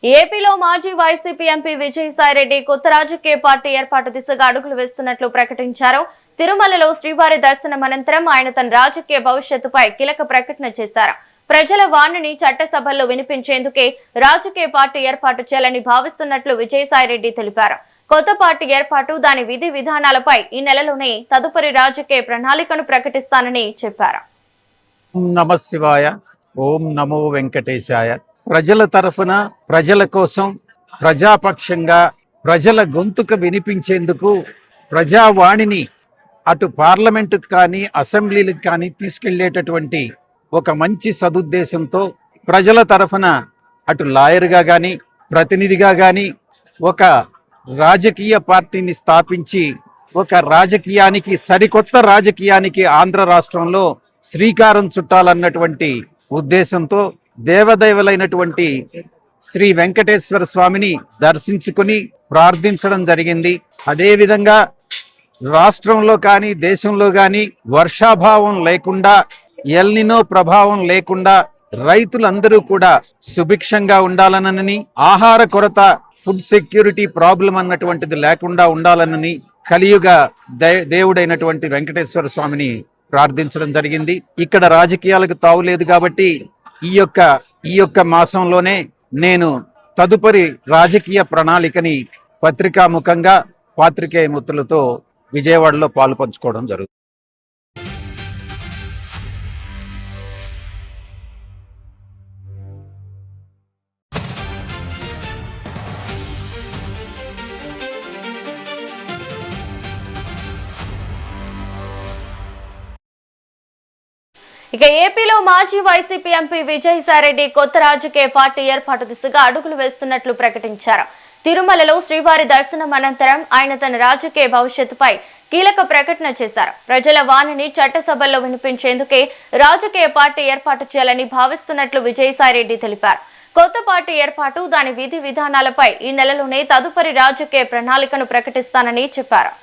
ఏపీలో మాజీ YCP MP Vijayasai Reddy కొత్త రాజకీయ పార్టీ ఏర్పాటు దిశగా అడుగులు వేస్తున్నట్లు ప్రకటించారు. తిరుమలలో శ్రీవారి దర్శనం అనంతరం ఆయన తన రాజకీయ భవిష్యత్తుపై కీలక ప్రకటన చేశారు. ప్రజల వాణిని చట్టసభల్లో వినిపించేందుకే రాజకీయ పార్టీ ఏర్పాటు చేయాలని భావిస్తున్నట్లు విజయసాయిరెడ్డి తెలిపారు. కొత్త పార్టీ ఏర్పాటు, దాని విధి విధానాలపై ఈ నెలలోనే తదుపరి రాజకీయ ప్రణాళికను ప్రకటిస్తానని చెప్పారు. నమః శివాయ. ఓం నమో వెంకటేశాయ. ప్రజల తరఫున, ప్రజల కోసం, ప్రజాపక్షంగా ప్రజల గొంతుక వినిపించేందుకు ప్రజావాణిని అటు పార్లమెంటుకు కానీ అసెంబ్లీలకు కానీ తీసుకెళ్లేటటువంటి ఒక మంచి సదుద్దేశంతో ప్రజల తరఫున అటు లాయర్గా కానీ ప్రతినిధిగా కానీ ఒక రాజకీయ పార్టీని స్థాపించి ఒక రాజకీయానికి, సరికొత్త రాజకీయానికి ఆంధ్ర రాష్ట్రంలో శ్రీకారం చుట్టాలన్నటువంటి ఉద్దేశంతో దేవదేవులైనటువంటి శ్రీ వెంకటేశ్వర స్వామిని దర్శించుకుని ప్రార్థించడం జరిగింది. అదేవిధంగా రాష్ట్రంలో కానీ దేశంలో కానీ వర్షాభావం లేకుండా, ఎల్నినో ప్రభావం లేకుండా రైతులందరూ కూడా సుభిక్షంగా ఉండాలనని, ఆహార కొరత, ఫుడ్ సెక్యూరిటీ ప్రాబ్లం అన్నటువంటిది లేకుండా ఉండాలనని కలియుగ దేవుడైనటువంటి వెంకటేశ్వర స్వామిని ప్రార్థించడం జరిగింది. ఇక్కడ రాజకీయాలకు తావులేదు కాబట్టి ఈ యొక్క మాసంలోనే నేను తదుపరి రాజకీయ ప్రణాళికని పత్రికాముఖంగా పాత్రికేయ మిత్రులతో విజయవాడలో పాలుపంచుకోవడం జరుగుతుంది. ఇక ఏపీలో మాజీ వైసీపీ ఎంపీ విజయసాయిరెడ్డి కొత్త రాజకీయ పార్టీ ఏర్పాటు దిశగా అడుగులు వేస్తున్నట్లు ప్రకటించారు. తిరుమలలో శ్రీవారి దర్శనం అనంతరం ఆయన తన రాజకీయ భవిష్యత్తుపై కీలక ప్రకటన చేశారు. ప్రజల వాణిని చట్టసభల్లో వినిపించేందుకే రాజకీయ పార్టీ ఏర్పాటు చేయాలని భావిస్తున్నట్లు విజయసాయిరెడ్డి తెలిపారు. కొత్త పార్టీ ఏర్పాటు, దాని విధి విధానాలపై ఈ నెలలోనే తదుపరి రాజకీయ ప్రణాళికను ప్రకటిస్తానని చెప్పారు.